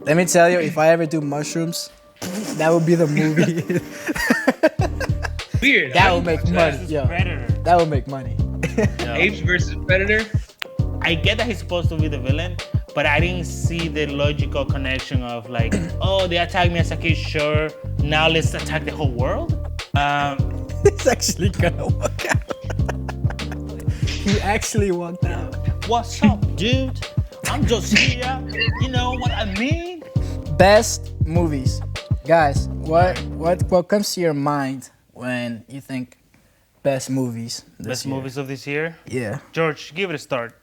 Let me tell you, if I ever do mushrooms, that would be the movie. Weird. That I would would make watch money, that. Versus yo. Predator. That would make money. Yo. Apes versus Predator. I get that he's supposed to be the villain, but I didn't see the logical connection of like, oh, they attacked me as a kid, sure. Now let's attack the whole world. It's actually gonna work out. He actually walked out. What's up, dude? I'm just here. You know what I mean? Best movies, guys. What comes to your mind when you think best movies? Best movies of this year. Yeah. George, give it a start.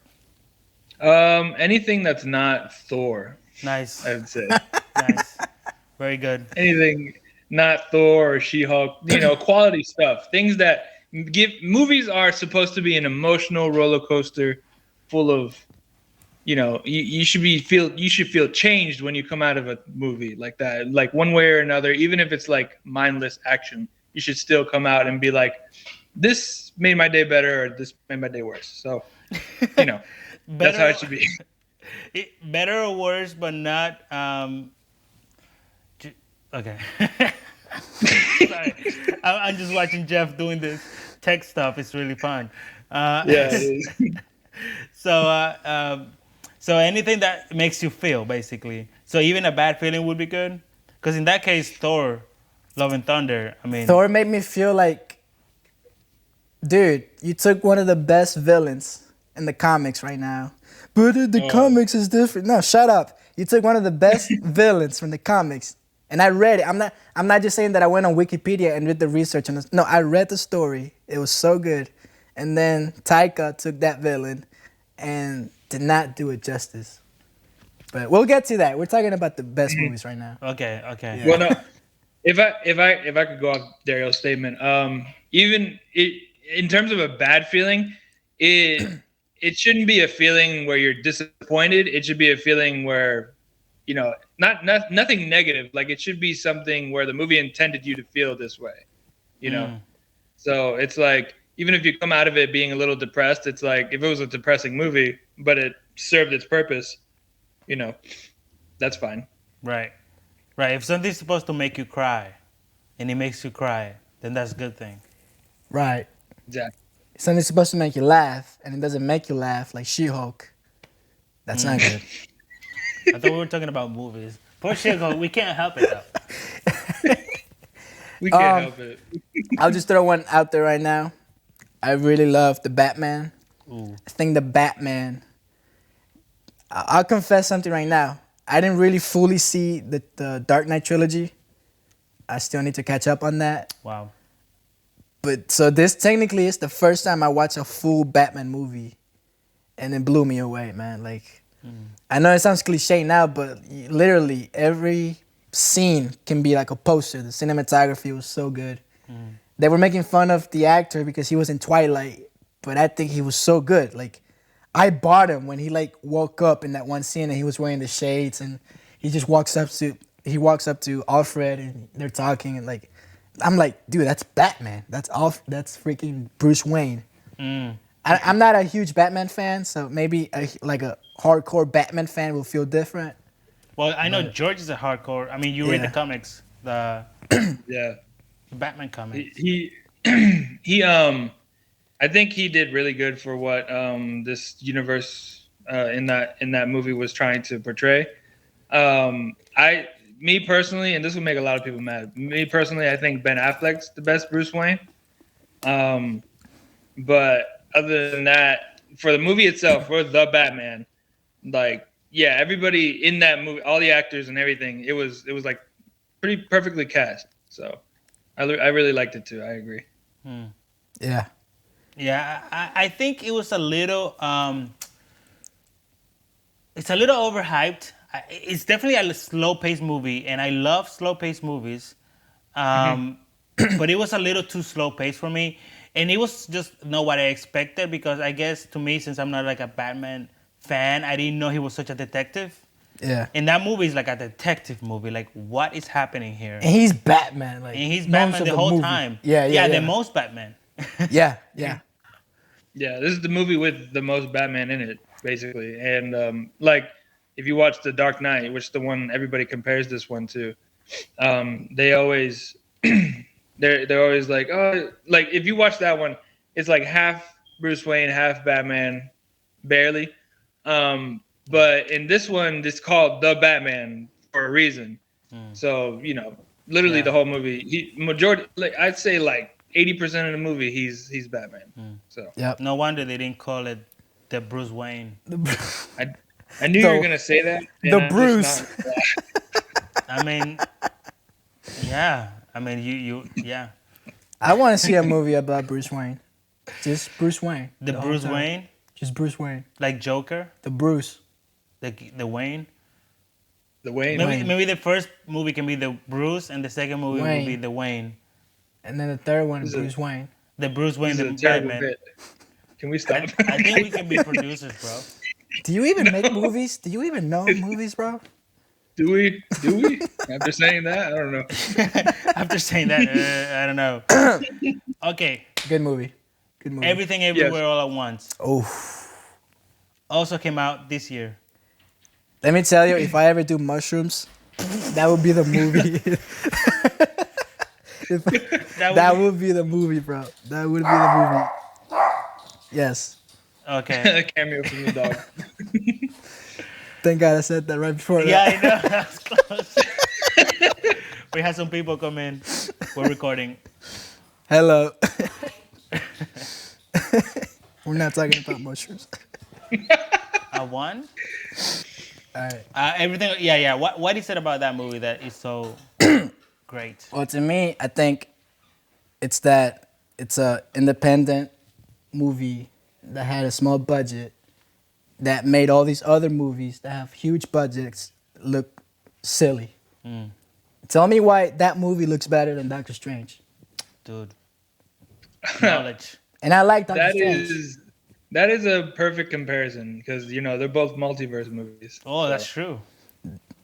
Anything that's not Thor, Nice, I would say. nice, very good. Anything not Thor or She-Hulk, quality stuff. Things that give movies are supposed to be an emotional roller coaster full of you should feel changed when you come out of a movie like that. Like one way or another, even if it's like mindless action, you should still come out and be like, this made my day better or this made my day worse. So, that's how it should be. Better or worse, but not. Okay. Sorry, I'm just watching Jeff doing this tech stuff. It's really fun. Yeah, it is. So, so anything that makes you feel, basically. So even a bad feeling would be good, because in that case, Thor, Love and Thunder. I mean, Thor made me feel like, dude, you took one of the best villains in the comics right now. But the comics is different. No, shut up. You took one of the best villains from the comics, and I read it. I'm not just saying that I went on Wikipedia and did the research on this. No, I read the story. It was so good. And then Taika took that villain and did not do it justice. But we'll get to that. We're talking about the best movies right now. okay. Yeah. Well, no. If I could go off Dario's statement, in terms of a bad feeling, it shouldn't be a feeling where you're disappointed. It should be a feeling where, nothing negative. Like it should be something where the movie intended you to feel this way, So it's like, even if you come out of it being a little depressed, it's like if it was a depressing movie, but it served its purpose, that's fine. Right. Right. If something's supposed to make you cry, and it makes you cry, then that's a good thing. Right. Exactly. Something's supposed to make you laugh, and it doesn't make you laugh, like She-Hulk. That's not good. I thought we were talking about movies. Poor Chico, we can't help it though. We can't help it. I'll just throw one out there right now. I really love the Batman. Ooh. I think the Batman. I'll confess something right now. I didn't really fully see the Dark Knight trilogy. I still need to catch up on that. Wow. But so this technically is the first time I watched a full Batman movie, and it blew me away, man. Like, I know it sounds cliche now, but literally every scene can be like a poster. The cinematography was so good. They were making fun of the actor because he was in Twilight, but I think he was so good. Like, I bought him when he like woke up in that one scene and he was wearing the shades and he just walks up to Alfred and they're talking and like, I'm like, dude, that's Batman. That's freaking Bruce Wayne. I'm not a huge Batman fan, so maybe a hardcore Batman fan will feel different. Well, I know George is a hardcore. I mean, you read the comics, the Yeah. Batman comics. He I think he did really good for what this universe in that movie was trying to portray. Me personally, and this will make a lot of people mad. Me personally, I think Ben Affleck's the best Bruce Wayne. But other than that, for the movie itself, for the Batman, like everybody in that movie, all the actors and everything, it was like pretty perfectly cast. So I really liked it too. I agree. Yeah. Yeah, I think it was a little. It's a little overhyped. It's definitely a slow-paced movie, and I love slow-paced movies. But it was a little too slow-paced for me, and it was just not what I expected because I guess to me, since I'm not like a Batman fan, I didn't know he was such a detective. Yeah. And that movie is like a detective movie. Like, what is happening here? And he's Batman. Like, And he's most Batman of the whole movie. time. Yeah. the most Batman. Yeah. Yeah, this is the movie with the most Batman in it, basically. And like if you watch The Dark Knight, which is the one everybody compares this one to, they always they're always like, oh, like if you watch that one, it's like half Bruce Wayne, half Batman, barely. But in this one, it's called The Batman for a reason. So literally the whole movie, like I'd say like 80% of the movie, he's Batman. So Yep. No wonder they didn't call it the Bruce Wayne. I knew you were gonna say that. The Bruce. I mean, yeah. I mean, yeah. I want to see a movie about Bruce Wayne. Just Bruce Wayne. The whole Bruce time. Wayne, Just Bruce Wayne. like Joker, The Bruce. the Wayne. The Wayne. Maybe the first movie can be the Bruce, and the second movie will be the Wayne. And then the third one, This is Bruce Wayne. The Bruce Wayne, This the is a terrible Batman. bit. Can we stop? I think we can be producers, bro. Do you even make movies? Do you even know movies, bro? Do we? After saying that, I don't know. After saying that, I don't know. Okay, Good movie. Good movie. Everything Everywhere All at Once Oh. also came out this year. Let me tell you, if I ever do mushrooms, that would be the movie. That would be the movie, bro. That would be the movie. Yes. Okay. A cameo from the dog. Thank God I said that right before that. Yeah, I know. That was close. We had some people come in. We're recording. Hello. We're not talking about mushrooms. One? All right. Everything. Yeah. What he said about that movie that is so great. Well, to me, I think it's that it's a independent movie that had a small budget that made all these other movies that have huge budgets look silly. Tell me why that movie looks better than Doctor Strange. Dude. Knowledge. And I like Doctor Strange. That is a perfect comparison because they're both multiverse movies. Oh, so, that's true.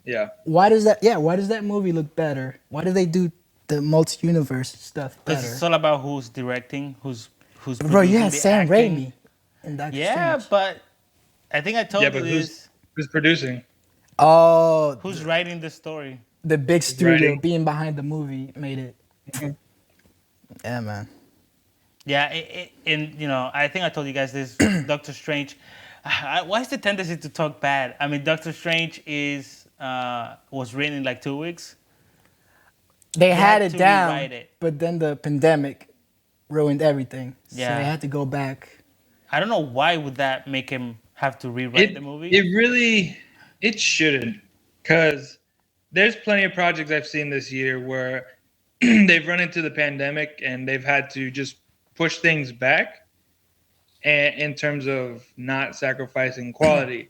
Yeah. Why does that movie look better? Why do they do the multi-universe stuff better? Because it's all about who's directing, who's Bro, you had the Sam acting. Raimi in Doctor Yeah, Strange. but I think I told you but this. who's producing? Oh, Who's writing the story? the big studio writing. being behind the movie made it. Yeah, man. Yeah, and I think I told you guys this. Doctor Strange. Why is the tendency to talk bad? I mean, Doctor Strange was written in like 2 weeks. They had had it to down, rewrite it. but then the pandemic ruined everything. So Yeah. they had to go back. I don't know why would that make him have to rewrite the movie. It shouldn't, because there's plenty of projects I've seen this year where they've run into the pandemic and they've had to just push things back, and in terms of not sacrificing quality,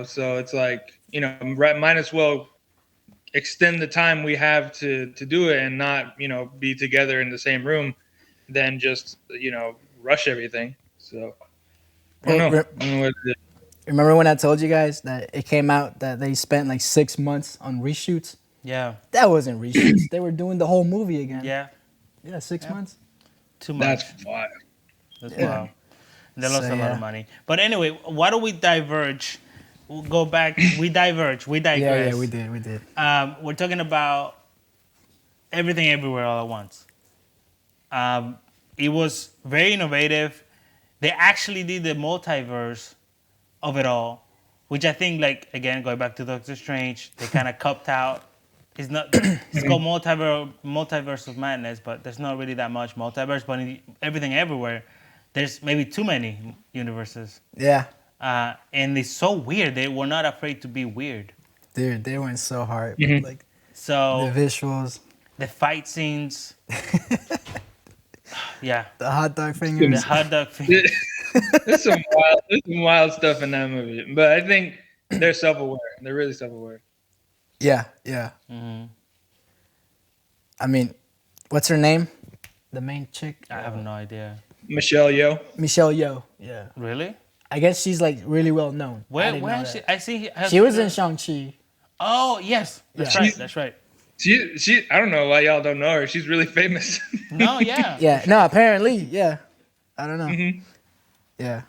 So it's like might as well extend the time we have to do it and not be together in the same room than just rush everything. So I don't know. I don't know what to do. Remember when I told you guys that it came out that they spent like 6 months on reshoots? Yeah. That wasn't reshoots. They were doing the whole movie again. Yeah. Yeah, 6 months. Too much. That's wild. That's Yeah. wild. They lost So, a lot yeah. of money. But anyway, why don't we diverge? We'll go back. We diverge. We digress. Yeah, we did. We're talking about Everything Everywhere All at Once. It was very innovative. They actually did the multiverse of it all, which I think, like, again, going back to Doctor Strange, they kind of cupped out. It's called Multiverse of Madness, but there's not really that much multiverse. But in Everything Everywhere, there's maybe too many universes. Yeah. And it's so weird. They were not afraid to be weird. Dude, they went so hard. Mhm. Like So the visuals, the fight scenes, yeah, the hot dog fingers. the hot dog thing. There's some wild stuff in that movie, but I think they're self-aware. They're really self-aware. Yeah. Mm-hmm. I mean, what's her name? The main chick? I have no idea. Michelle Yeoh. Michelle Yeoh. Yeah. Really? I guess she's like really well known. I Where didn't know is she? that. I see. her- She was in Shang-Chi. Oh yes, that's Yeah. right. That's right. She I don't know why y'all don't know her. She's really famous. No, yeah. Yeah. No, apparently. Yeah. I don't know. Mhm. Yeah.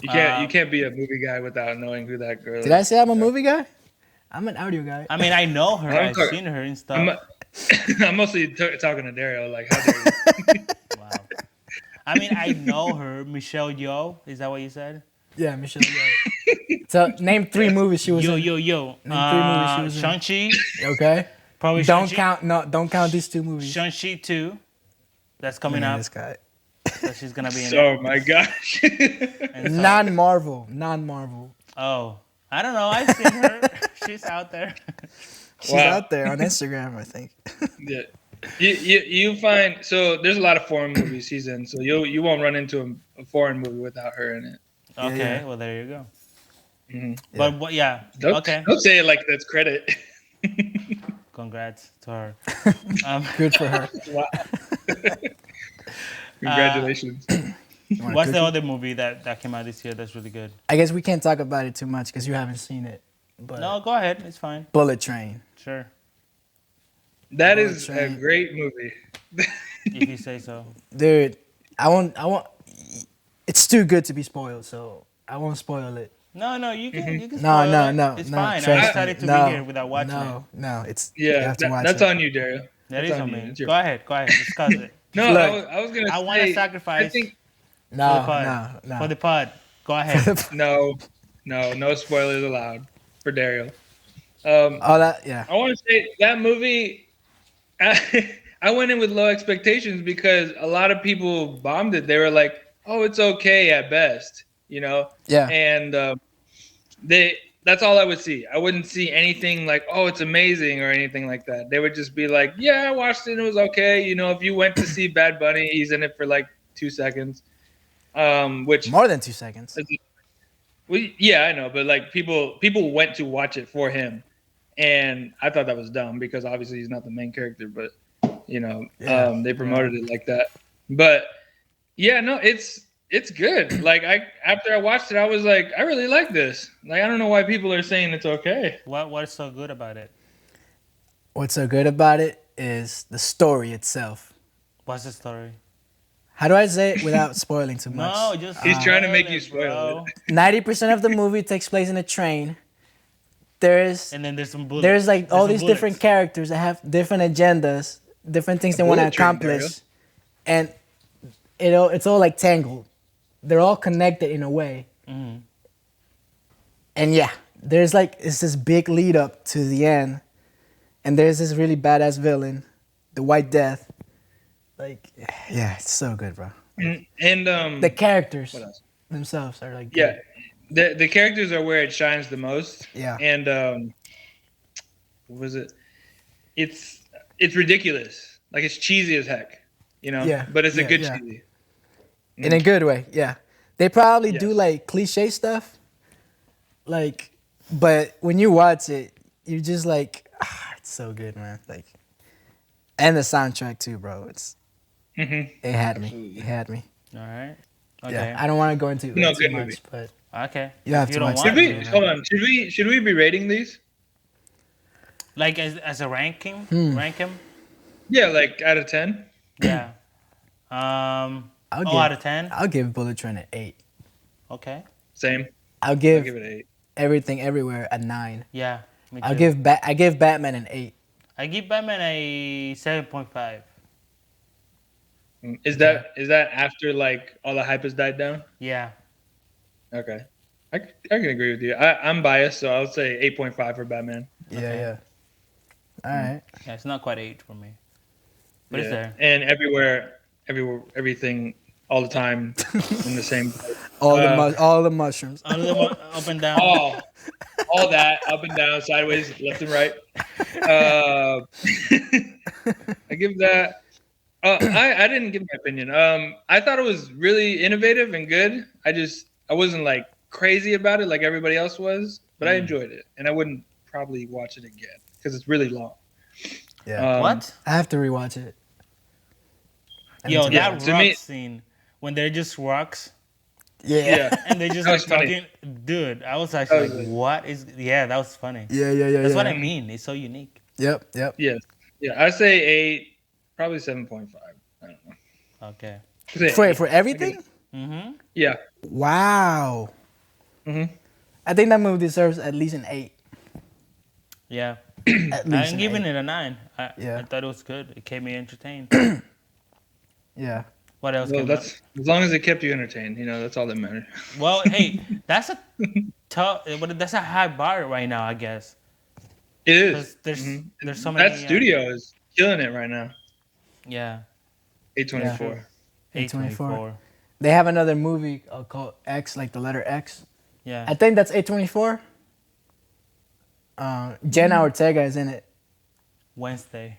You can't be a movie guy without knowing who that girl is. Did I say I'm a movie guy? I'm an audio guy. I mean, I know her. I'm I've sorry. seen her and I'm, stuff. I'm mostly talking to Dario. Like, how dare you? Wow. I mean, I know her. Michelle Yeoh. Is that what you said? Yeah, Michelle Yeoh. So name 3 movies she was Yo, in. yo, yo. Name 3 movies she was in. Shang-Chi. Okay. Probably Don't Shang-Chi. don't count these 2 movies. Shang-Chi 2. That's coming Man, up. this guy. So she's going to be in it. Oh my gosh. And so- Non-Marvel. Oh. I don't know. I've seen her. She's out there. She's Wow. out there on Instagram, I think. Yeah. You find so there's a lot of foreign movies she's in, so you won't run into a foreign movie without her in it. Okay. yeah. Well, there you go. Mhm. But what? Yeah. Don't, Okay. don't say it like that's credit. Congrats to her. Good for her. Wow. Congratulations. What's the other movie that came out this year that's really good? I guess we can't talk about it too much because you haven't seen it. But No, go ahead. It's fine. Bullet Train. Sure. That Bullet is a Train. great movie. If you say so. Dude, I won't. It's too good to be spoiled, so I won't spoil it. No, you can. You can No, spoil no, it. no. It's no, fine. I trust me. decided to No, be here without watching it. No, it's you Yeah, have to watch that's it. on you, Dario. That That's is on you. me. It's your- Go ahead. Discuss it. No, Look, I was gonna. I want say, to sacrifice I think for the No, pod. no. For the pod. Go ahead. no spoilers allowed for Dario. All that, yeah. I want to say that movie. I went in with low expectations because a lot of people bombed it. They were like, "Oh, it's okay at best," you know. Yeah. And that's all I would see. I wouldn't see anything like, "Oh, it's amazing" or anything like that. They would just be like, "Yeah, I watched it. And it was okay." You know, if you went to see Bad Bunny, he's in it for like 2 seconds. Which More than 2 seconds. well, yeah, I know, but like people went to watch it for him, and I thought that was dumb because obviously he's not the main character, but you know, Yeah. they promoted it like that. But yeah, no, it's good. Like after I watched it, I was like, I really like this. Like I don't know why people are saying it's okay. What's so good about it? What's so good about it is the story itself. What's the story? How do I say it without spoiling too much? No, just He's trying to make spoil you it, spoil bro. 90% of the movie takes place in a train. There's And then there's some bullets. there's like all some these different bullets. characters that have different agendas, different things they want to bullet train, accomplish, and it's all like tangled. They're all connected in a way. Mhm. And yeah, it's this big lead up to the end, and there's this really badass villain, the White Death. Like, yeah, it's so good, bro. And The characters what else? themselves are like, Yeah, the characters are where it shines the most. Yeah. And what was it? It's ridiculous. Like it's cheesy as heck, you know. Yeah, But it's a yeah, good yeah. cheesy. in a good way. Yeah, they probably do Yes. like cliche stuff, like, but when you watch it, you're just like, it's so good, man. Like, and the soundtrack too, bro. Mhm. It had me. Absolutely. It had me. All right. Okay. Yeah, I don't want to go into it No, too good much, movie. but Okay. You have If to don't watch want Should we to. hold on? Should we be rating these? Like as a ranking? Hmm. Rank him? Yeah, like out of 10. Yeah. I'll out of 10? I'll give Bullet Train an 8. Okay. Same. I'll I'll give give it 8. Everything Everywhere a 9. Yeah. Me I too. give Batman an 8. I give Batman a 7.5. Is that after like all the hype has died down? Yeah. Okay. I can agree with you. I'm biased, so I'll say 8.5 for Batman. Yeah, Okay. yeah. All right. Yeah, it's not quite 8 for me. But it's Yeah. there. And everything, all the time, in the same. All the mushrooms. A little more up and down. All that up and down, sideways, left and right. I give that. I didn't give my opinion. I thought it was really innovative and good. I wasn't like crazy about it like everybody else was, but I enjoyed it, and I wouldn't probably watch it again because it's really long. Yeah. What? I have to rewatch it. Yo, Yeah, that to rock me- scene when they're just rocks Yeah. and they just That like was funny. talking, dude. I was actually That was like, good. "What is?" Yeah, that was funny. Yeah. That's what I mean. It's so unique. Yep. Yeah, I say 8, probably 7.5. I don't know. Okay. Say For 8. everything? Yeah. Wow. I think that movie deserves at least an 8. Yeah. At least I'm an giving 8. it a 9. I Yeah. thought it was good. It kept me entertained. Yeah. What else Well, came out? that's as long as it kept you entertained. That's all that matters. Well, hey, that's a tough. That's a high bar right now, I guess, It is. because there's so That many. studio is killing it right now. Yeah, Yeah. A24. A24. They have another movie called X, like the letter X. Yeah. I think that's A24. Jenna Ortega is in it. Wednesday.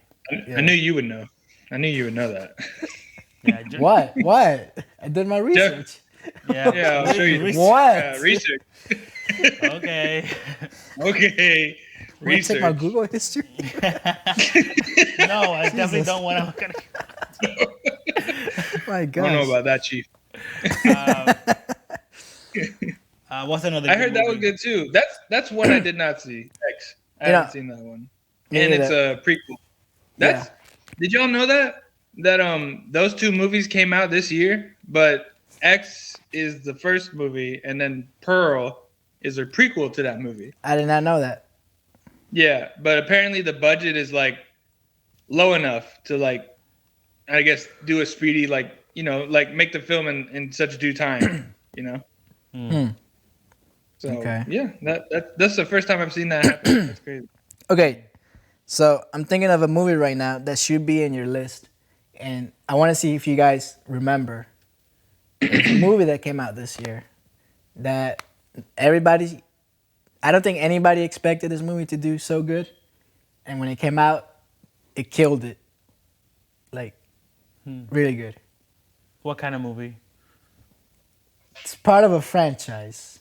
I knew you would know. I knew you would know that. Yeah. What? What? I did my research. Yeah. Yeah, I'll show you. What? Research. Okay. Okay. Want to check my Research. Google history? No, I definitely don't want to. My I God. don't know about that, Chief. What's another? I good heard that was movie? good too. That's one I did not see. X. I haven't seen that one. Me And it's neither. a prequel. That's Did y'all know that those two movies came out this year, but X is the first movie and then Pearl is a prequel to that movie. I did not know that. Yeah, but apparently the budget is like low enough to like I guess do a speedy like make the film in such due time, So Okay. yeah, that's the first time I've seen that happen. That's crazy. Okay, so I'm thinking of a movie right now that should be in your list, and I want to see if you guys remember. There's a movie that came out this year that I don't think anybody expected this movie to do so good, and when it came out, it killed it. Like, really good. What kind of movie? It's part of a franchise.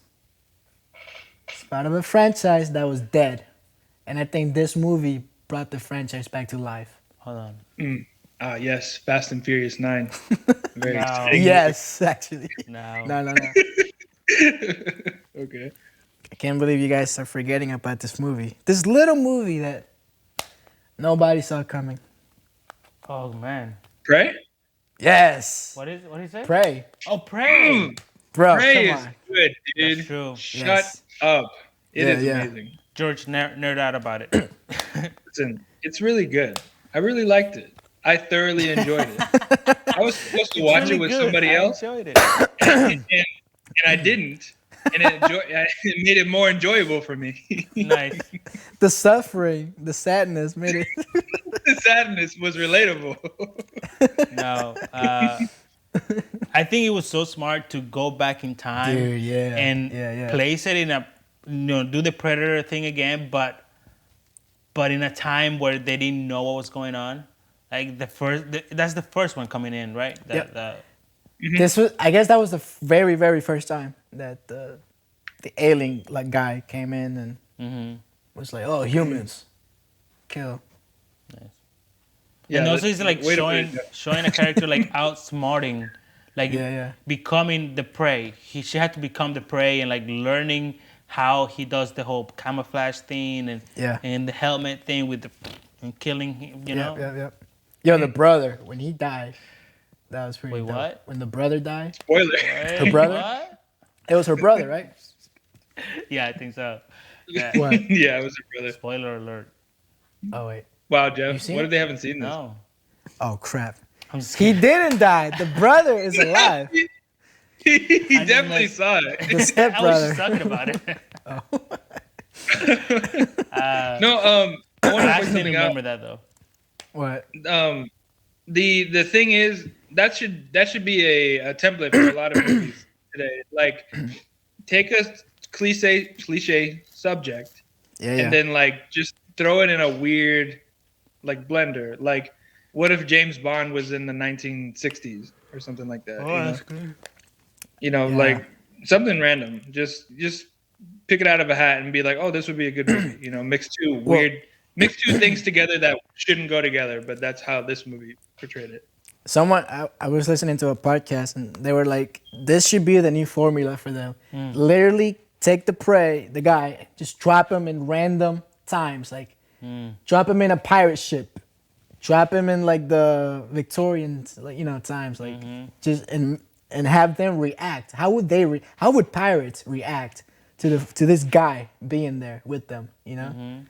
It's part of a franchise that was dead, and I think this movie brought the franchise back to life. Hold on. Yes, Fast and Furious 9. Very No. exciting. Yes, actually. No. No. Okay. I can't believe you guys are forgetting about this movie. This little movie that nobody saw coming. Oh man. Prey? Yes. What did he say? Pray. Oh, Prey. Bro, Prey come is on. good, dude. That's true. Shut Yes. up. It is Yeah. amazing. George nerd out about it. Listen, it's really good. I really liked it. I thoroughly enjoyed it. I was supposed to watch it with somebody else, I enjoyed it. and I didn't. And it made it more enjoyable for me. Nice. The suffering, the sadness made it. The sadness was relatable. No. I think it was so smart to go back in time Dude, yeah. and Yeah. place it in a, do the Predator thing again, but in a time where they didn't know what was going on. Like that's the first one coming in, right? This was, I guess, that was the very, very first time that the alien guy came in and was like, "Oh, humans, kill." Yeah, and also it's like way to put it. showing a character like outsmarting, like Yeah. becoming the prey. She had to become the prey and like learning how he does the whole camouflage thing and the helmet thing with and killing him. You know. Yep. Yo, the brother, when he died, that was pretty Wait, dope. what? When the brother died, Spoiler. her brother. What? It was her brother, right? Yeah, I think so. Yeah. What? Yeah, it was her brother. Spoiler alert. Oh wait. Wow, You Jeff. seen What it? if they haven't seen this? No. Oh crap. I'm just He kidding. didn't die. The brother is alive. He just definitely like- saw it. The I was stepbrother. just talking about it. No, I I want to point actually something didn't out. remember that though. What? The thing is that should be a template for a lot of movies today. Like, take a cliche subject Yeah. and then like just throw it in a weird like blender. Like, what if James Bond was in the 1960s or something like that? good. Yeah. Like something random. Just pick it out of a hat and be like, oh, this would be a good movie. Mix two things together that shouldn't go together, but that's how this movie portrayed it. I was listening to a podcast and they were like, this should be the new formula for them. Literally take the guy, just drop him in random times. Like, drop him in a pirate ship. Drop him in like the Victorian, times. Like, just and and have them react. How would how would pirates react to this guy being there with them? You know,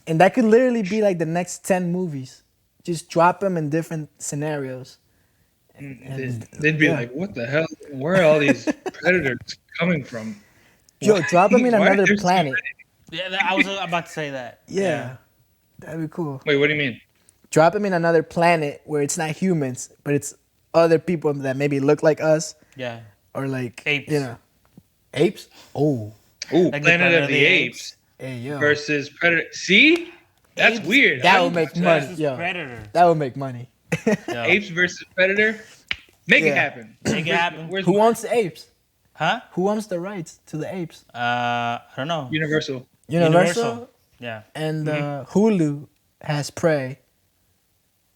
and that could literally be like the next 10 movies. Just drop them in different scenarios. And They'd be yeah. like, "What the hell? Where are all these predators coming from? Yo, drop them in Why are another there so planet. many?" Yeah, I was about to say that. Yeah, that'd be cool. Wait, what do you mean? Drop them in another planet where it's not humans, but it's other people that maybe look like us Yeah. or like Apes. you know, apes. Oh, Ooh, Like the Planet of the Apes hey yo, versus Predator. See, that's Apes- weird. that I would would make watch money. that. Yo, Predator. that would make money. Yo. Apes versus Predator. Make Yeah. it happen. Make it happen. Where's Who owns the apes? Huh? Who owns the rights to the apes? I don't know. Universal? Universal. Yeah. And Hulu has Prey.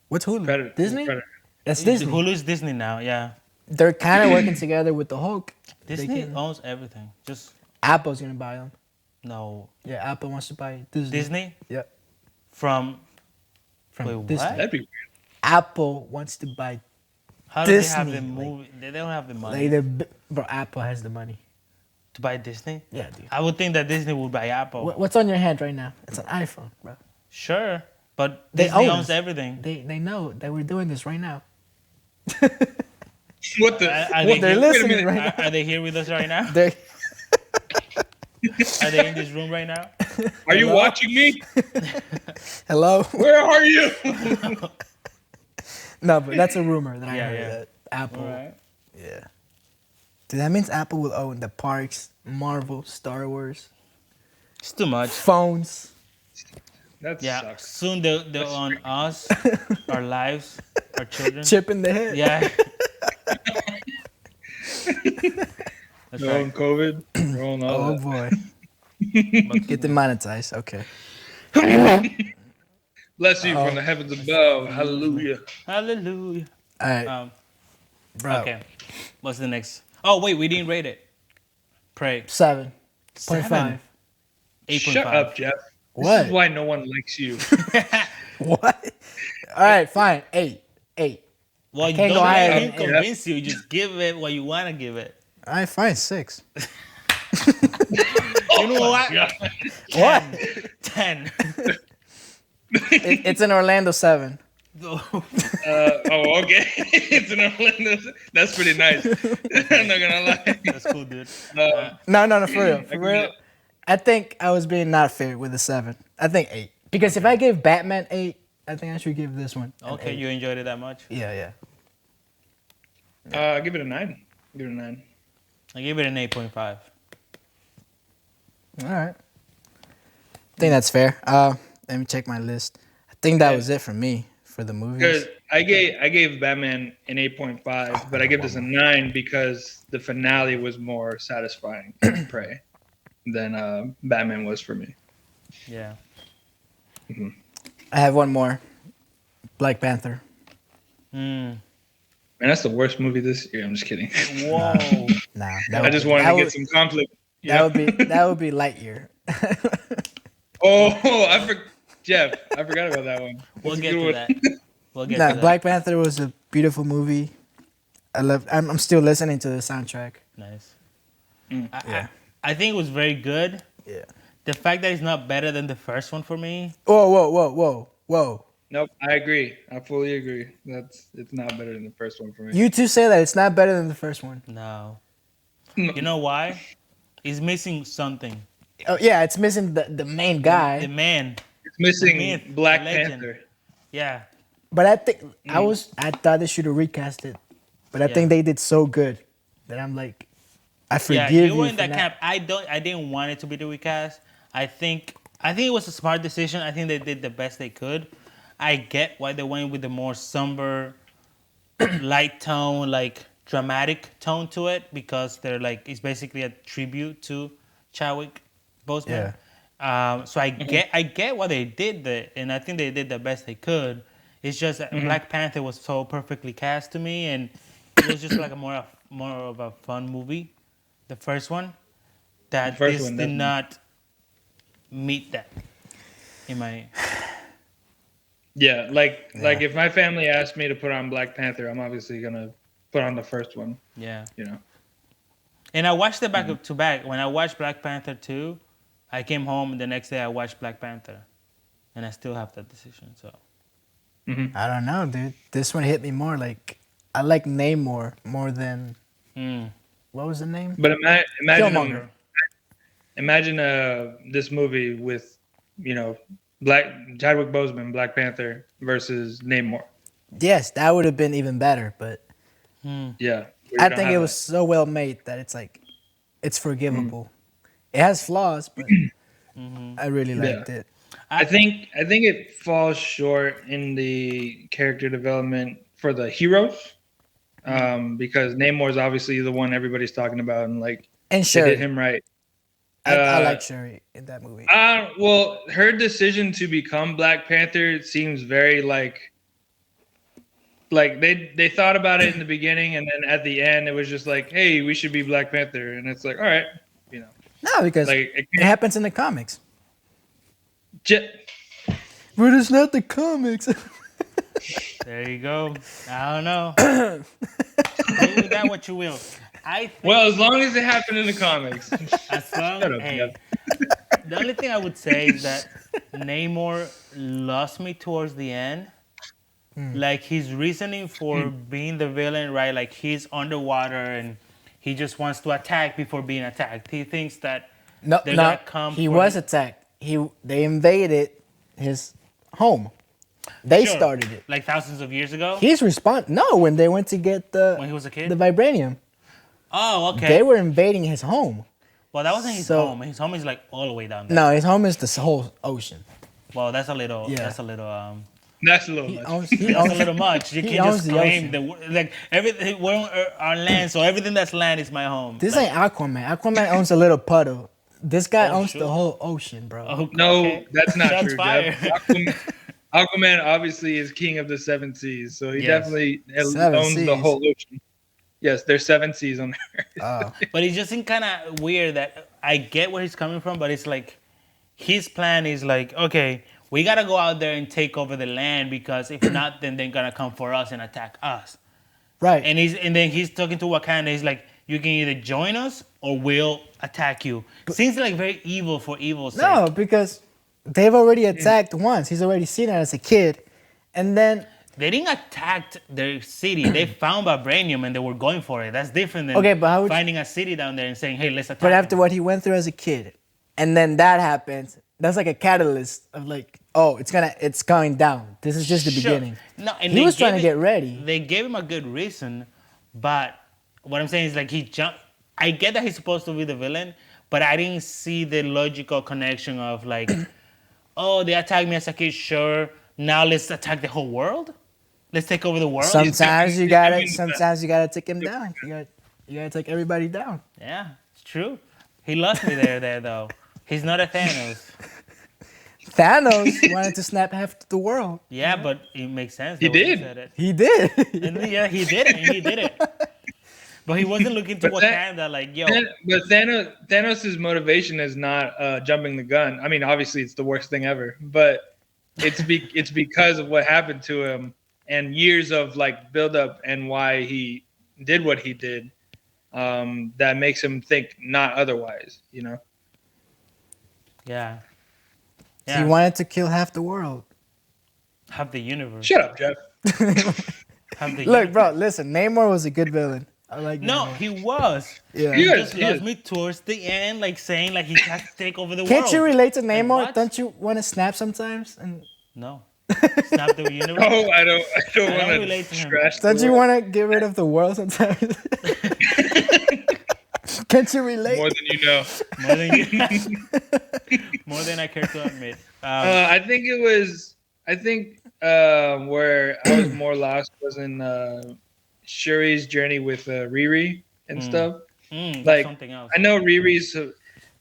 What's Hulu? Predator. Disney. Predator. That's Disney. Hulu's Disney now. Yeah. They're kind of working together with the Hulk. Disney can- owns everything. Just Apple's gonna buy them. no. Yeah, Apple wants to buy Disney. Disney Yep. from. From Wait, Disney. what? That'd be weird. Apple wants to buy. How do they have Disney, the like- movie? They don't have the money Like the bro, Apple has the money. to buy Disney. Yeah, dude. I would think that Disney would buy Apple. What's on your hand right now? It's an iPhone, bro. Sure, but They Disney own owns us. everything. They know that we're doing this right now. What the? Are what they They're here- listening right now. Are they here with us right now? They're, Are they in this room right now? Are you Hello? watching me? hello. Where are you? No, but that's a rumor that I Yeah, heard yeah. that Apple. All right. Yeah. Dude, that means Apple will own the parks, Marvel, Star Wars, It's too much. phones. That Yeah. sucks. Soon they'll own us, our lives, our children. Chip in the head. Yeah. That's They're on right. COVID. They're on all Oh that. boy. But- Get demonetized. Okay. Bless you from the heavens above. Hallelujah. Hallelujah. All right, bro. Okay. What's the next? Oh wait, we didn't rate it. Pray. 7.5. 8.5. Shut up, Jeff. What? This is why no one likes you. What? All right, fine. 8. Well, you can't don't go higher let than him eight. convince you. Just give it what you want to give it. All right, fine. 6. You know what? What? 10. It's in Orlando 7. Oh, okay. It's an Orlando. That's pretty nice. I'm not gonna lie. That's cool, dude. No, for real. For I real. get it. I think I was being not fair with the 7. I think 8. Because if I gave Batman 8, I think I should give this one. an Okay, 8. you enjoyed it that much? Yeah. Give it a 9. Give it a 9. I gave it an 8.5. All right. I think that's fair. Let me check my list. I think that was it for me for the movies. Because I gave Batman an 8.5, but I give this a 9 because the finale was more satisfying to Prey than Batman was for me. Yeah. I have one more. Black Panther. Mm. Man, that's the worst movie this year. I'm just kidding. Whoa. Nah, I just wanted to get some conflict. That would be Lightyear. Oh, Jeff, I forgot about that one. We'll That's a get good to one. that. We'll get Nah, to that. Black Panther was a beautiful movie. I'm still listening to the soundtrack. Nice. Yeah. I think it was very good. Yeah. The fact that it's not better than the first one for me. Whoa. Nope, I agree. I fully agree. It's not better than the first one for me. You two say that it's not better than the first one. No. You know why? He's missing something. Oh yeah, it's missing the main guy. The man. It's missing myth, Black the legend. Panther. Yeah. But I think I thought they should have recast it. But I Yeah. think they did so good that I'm like, I forgive Yeah, you you were in for that not- camp. I didn't want it to be the recast. I think it was a smart decision. I think they did the best they could. I get why they went with the more somber, light tone, like dramatic tone to it, because they're like it's basically a tribute to Chadwick Boseman. So I get why they did that, and I think they did the best they could. It's just that Black Panther was so perfectly cast to me, and it was just like a more of a fun movie. The first one, that The first this one, did definitely. not meet that. In my Yeah, like if my family asked me to put on Black Panther, I'm obviously gonna put on the first one. Yeah. You know. And I watched it back to back. When I watched Black Panther 2, I came home and the next day I watched Black Panther. And I still have that decision. So I don't know, dude. This one hit me more. Like, I like Namor more than what was the name? But imagine Killmonger. imagine this movie with, Black Chadwick Boseman, Black Panther versus Namor. Yes, that would have been even better. But Yeah, I think it was so well made that it's like, it's forgivable. It has flaws, but I really liked it. I think it falls short in the character development for the heroes, because Namor is obviously the one everybody's talking about, and like And they Shuri. did him right. I like Shuri in that movie. Well, her decision to become Black Panther seems very like they thought about it in the beginning, and then at the end it was just like, hey, we should be Black Panther, and it's like, all right, No, because like it happens in the comics. j- But it's not the comics. there you go. I don't know. Do with that what you will. I think well, as long as it happened in the comics. as long Shut up, hey, Jeff. the only thing I would say is that Namor lost me towards the end. Like his reasoning for being the villain, right? Like he's underwater and he just wants to attack before being attacked. He thinks that No, they're no, gonna come. he for was him. attacked. They invaded his home. They Sure. started it. Like thousands of years ago No, when they went to get when he was a kid. the vibranium, Oh, okay. they were invading his home. Well, that wasn't his So- home. His home is like all the way down there. No, his home is the whole ocean. Well, that's a little. Yeah. That's a little. That's a little He much. owns, he That's owns, a little much. You he can't owns just the claim ocean. like everything. We're on land, so everything that's land is my home. This ain't Aquaman. Aquaman owns a little puddle. This guy Oh, owns sure. the whole ocean, bro. Oh, No, okay. that's not Shots true, fired. Jeff. Aquaman obviously is king of the seven seas, so he Yes. definitely Seven owns the seas. whole ocean. Yes, there's 7 seas on there. Oh. But it just seems kind of weird that I get where he's coming from, but it's like his plan is like, okay, we gotta go out there and take over the land because if not, then they're gonna come for us and attack us. Right. And then he's talking to Wakanda. He's like, you can either join us or we'll attack you. Seems like very evil for evil's sake. No, because they've already attacked once. He's already seen it as a kid. And then, They didn't attack their city. They found vibranium and they were going for it. That's different than Okay, but how would you- finding a city down there and saying, hey, let's attack but after them. what he went through as a kid, and then that happens, that's like a catalyst of like, oh, it's going down. This is just the Sure. beginning. No, and He they was trying to gave get ready. They gave him a good reason, but what I'm saying is like he jumped. I get that he's supposed to be the villain, but I didn't see the logical connection of like, oh, they attacked me as a kid, sure. Now let's attack the whole world. Let's take over the world. Sometimes you gotta take him down. You gotta take everybody down. Yeah, it's true. He lost me there though. He's not a Thanos. Thanos wanted to snap half the world. Yeah, but it makes sense. He the way did. said it. He did. And yeah, he did it. And he did it. But he wasn't looking to But that- Wakanda like, yo. But Thanos' motivation is not jumping the gun. I mean, obviously, it's the worst thing ever, but it's because of what happened to him and years of like buildup and why he did what he did. That makes him think not otherwise. Yeah. He Yeah. wanted to kill half the world. Have the universe. Shut up, Jeff. Have the Look, bro, universe. listen, Namor was a good villain. I like No, Namor. he was. Yeah. He He is, just he lost is. me towards the end, like saying like he has to take over the Can't world. you relate to Namor? what? Don't you want to snap sometimes? And No. It's not the universe. Oh, I don't don't want relate to to him. trash. don't you want to get rid of the world sometimes? Can't you relate? more than you know? More than you, more than I care to admit. I think where I was more lost was in Shuri's journey with Riri and stuff. That's like, something else. I know Riri's a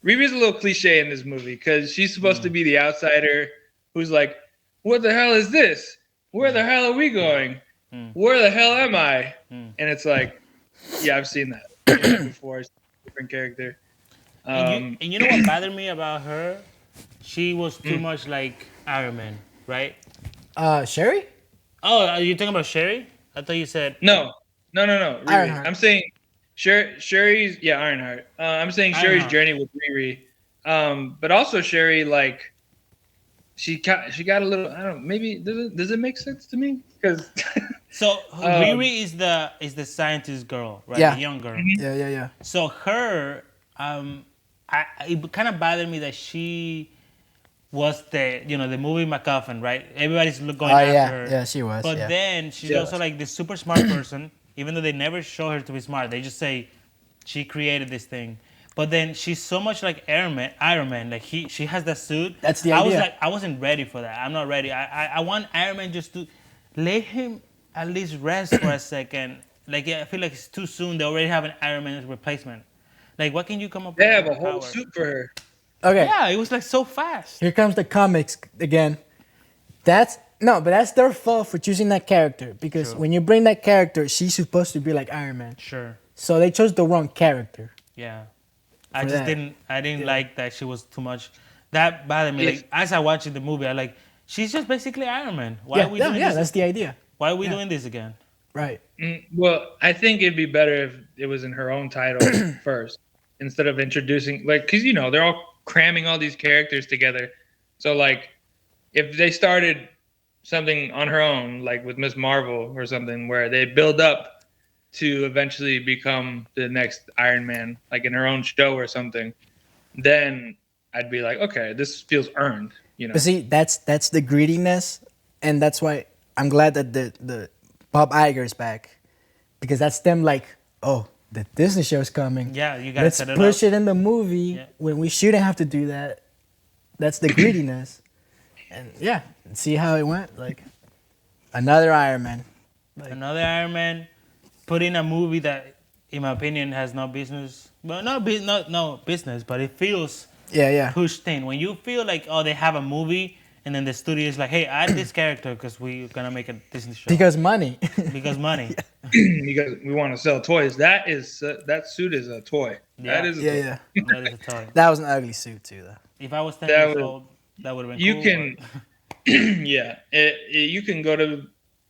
little cliche in this movie because she's supposed to be the outsider who's like, what the hell is this? Where the hell are we going? Where the hell am I? And it's like, yeah, I've seen that before. It's a different character. And you know what bothered me about her? She was too much like Iron Man, right? Sherry? Oh, are you talking about Sherry? I thought you said No, No, Riri. Ironheart. I'm saying Sherry's Ironheart. I'm saying Sherry's Ironheart. journey with Riri. But also Sherry, like she got a little. I don't. Maybe does it make sense to me? Because So Riri is the scientist girl, right? The Yeah. young girl. Yeah. So her, it kind of bothered me that she was the movie MacGuffin, right? Everybody's going Oh after yeah, her. yeah, she was. But Yeah. then she's Yeah. also like this super smart person, even though they never show her to be smart. They just say she created this thing. But then she's so much like Iron Man. Like she has that suit. That's the I was idea. like, I wasn't ready for that. I'm not ready. I want Iron Man just to let him at least rest for a second. Like I feel like it's too soon. They already have an Iron Man replacement. Like what can you come up they with? have a more whole power? suit for her. Okay. Yeah, it was like so fast. Here comes the comics again. But that's their fault for choosing that character because True. when you bring that character, she's supposed to be like Iron Man. Sure. So they chose the wrong character. Yeah. I For just that. didn't like that she was too much. That bothered me. Yes. Like as I watched the movie, I like she's just basically Iron Man. Why Yeah, are we yeah, doing yeah, this? that's the idea. Why are we yeah. doing this again? Right. Well, I think it'd be better if it was in her own title first instead of introducing because they're all cramming all these characters together. So like if they started something on her own, like with Miss Marvel or something, where they build up to eventually become the next Iron Man, like in her own show or something, then I'd be like, okay, this feels earned. But see, that's the greediness, and that's why I'm glad that the Bob Iger's back, because that's them like, oh, the Disney show's coming. Yeah, you gotta Let's set it push up. it in the movie Yeah. when we shouldn't have to do that. That's the greediness, and yeah, see how it went. Like another Iron Man. Another Iron Man put in a movie that, in my opinion, has no business. Well, no business, but it feels Yeah. pushed in. When you feel like, oh, they have a movie, and then the studio is like, hey, add this character because we're gonna make a Disney show Because money. because money. because we want to sell toys. That suit is a toy. Yeah. That is a yeah. toy. That is a toy. That was an ugly suit too, though. If I was 10 That years was- old, that would have been You cool. can, but- yeah, you can go to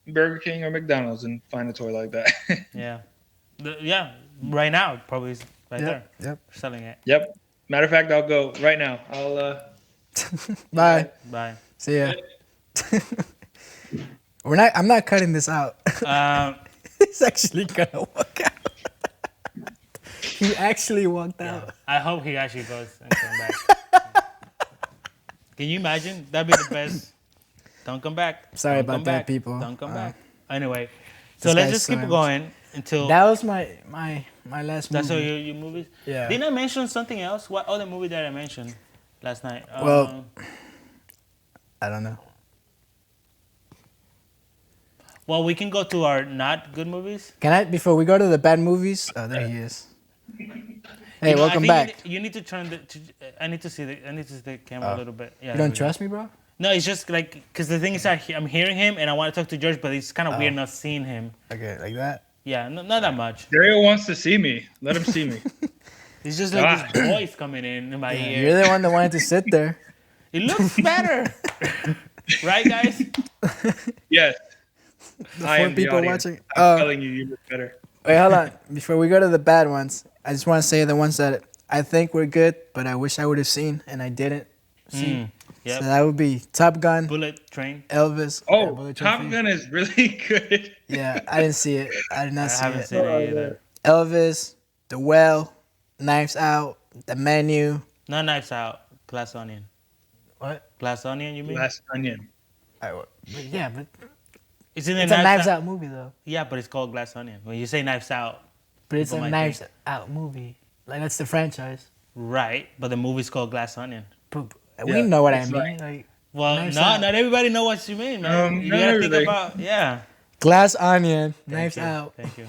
Burger King or McDonald's and find a toy like that. yeah. Right now, it probably is right there. Yep. Selling it. Yep. Matter of fact, I'll go right now. I'll. Bye. Bye. See ya. I'm not cutting this out. He's actually gonna walk out. He actually walked out. I hope he actually goes and comes back. Can you imagine? That'd be the best. Don't come back. Sorry Don't about come that, back. people. Don't come back. Anyway, so this let's guy's just keep slammed. going until That was my last that's all movie. your movies. Yeah. Didn't I mention something else? What other movie did I mention last night? Well- I don't know. Well, we can go to our not good movies. Can I before we go to the bad movies? Oh, there he is. Hey, You know, I welcome think back. You need to turn the. I need to see the camera a little bit. Yeah. You don't trust me, bro? No, it's just like because the thing is, I'm hearing him and I want to talk to George, but it's kind of weird not seeing him. Okay, like that. Yeah, not that much. Dario wants to see me. Let him see me. It's just like this voice coming in my ear. You're the one that wanted to sit there. It looks better, right, guys? Yes. The I four am the people audience. watching. I'm telling you, you look better. Wait, hold on. Before we go to the bad ones, I just want to say the ones that I think were good, but I wish I would have seen and I didn't see. Yep. So that would be Top Gun, Bullet Train. Elvis. yeah, Oh, Bullet Train Top for you. Gun is really good. Yeah, I didn't see it. I did not I see haven't it. seen it either. Elvis, The Well, Knives Out, The Menu. Not Knives Out. Glass Onion. What? Glass Onion, you mean? Last Onion. But It's in the it's a Knives Out movie though. Yeah, but it's called Glass Onion. When you say Knives Out, But it's People a might Knives Out movie. Like that's the franchise. right? But the movie's called Glass Onion. But Yeah, we know what I it's mean. like- Like Well, Knives not Out. not everybody know what you mean, man. You not gotta think everybody. about Glass Onion, Thank Knives you. Out. Thank you.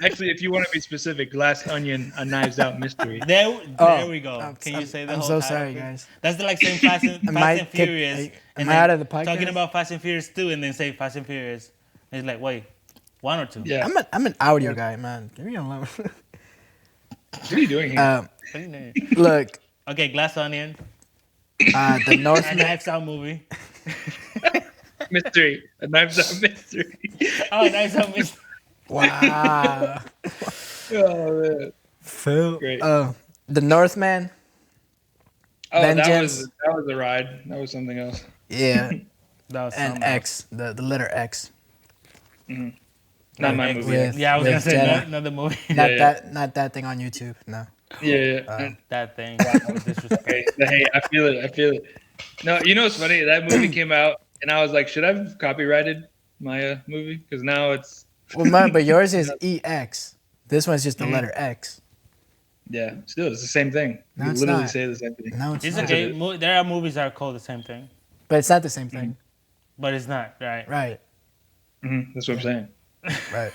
Actually, if you want to be specific, Glass Onion, a Knives Out mystery. There we go. I'm- Can you say the I'm whole so title, sorry, please? guys. That's the like saying Fast and, Am Fast I and kick- Furious. am and I then out of the podcast? Talking about Fast and Furious 2 and then say Fast and Furious. It's like, wait, 1 or 2? Yeah. I'm an audio guy, man. Give me alone. What are you doing here? What do you mean? Look, Okay, Glass Onion. the A Northman. Knives Out movie. Mystery. A Knives Out mystery. Oh, Knives Out mystery. Wow. Oh man, Phil. great. The Northman. Oh, Vengeance. that was a ride. That was something else. Yeah. That was And something else. X. The letter X. Not my X. movie. With- Yeah, I was gonna with say Jenna. not the movie. Yeah. Not that thing on YouTube. No. Yeah. That thing. That was disrespect. Okay. Hey, I feel it. I feel it. No, you know what's funny? That movie came out, and I was like, should I have copyrighted my movie? Because now it's Well, man, but yours is EX. This one's just the Mhm. letter X. yeah. Still, it's the same thing. No, You it's literally not. say the same thing. No, it's It's not. okay. There are movies that are called the same thing, But it's not the same thing. but it's not right. Right. That's what I'm saying. Right.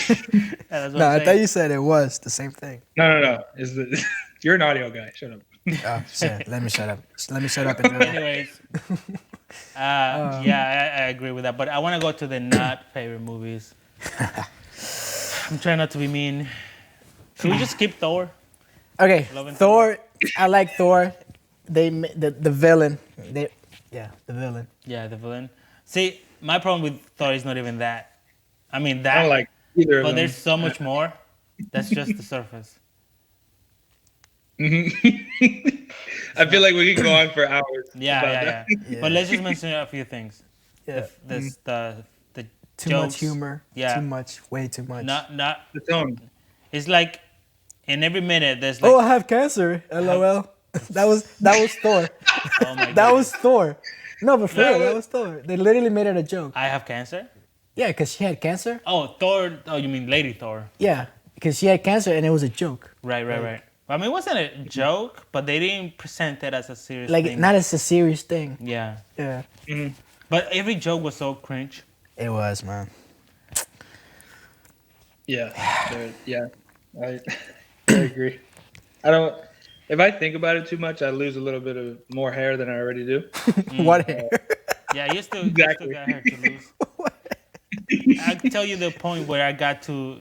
Yeah, that's what No, I'm I thought saying. you said it was the same thing. No. Is the you're an audio guy? Shut up. Oh, shit. Let me shut up. Let me shut up and do it. Anyways, yeah, I agree with that. But I want to go to the not favorite movies. I'm trying not to be mean. Should we just skip Thor? Okay, Love and Thor. I like Thor. The villain. The villain. Yeah, the villain. See, my problem with Thor is not even that. I mean I that, don't like either of but them. there's so much more. That's just the surface. I feel like we could go on for hours. Yeah, about yeah, that. yeah. But let's just mention a few things. Yeah. The Too jokes, much humor. Yeah. Too much. Way too much. Not. The tone. It's like in every minute there's like. Oh, I have cancer. LOL. that was Thor. Oh my That God. was Thor. No, but for That real, that was- was Thor. They literally made it a joke. I have cancer. Yeah, because she had cancer. Oh, Thor. Oh, you mean Lady Thor? Yeah, because she had cancer and it was a joke. Right. I mean, it wasn't a joke, but they didn't present it as a serious Like, thing. not as a serious thing. Yeah. Yeah. But every joke was so cringe. It was, man. Yeah. Yeah. I agree. I don't. If I think about it too much, I lose a little bit of more hair than I already do. What hair? Yeah, you still Exactly. got hair to lose. I can tell you the point where I got to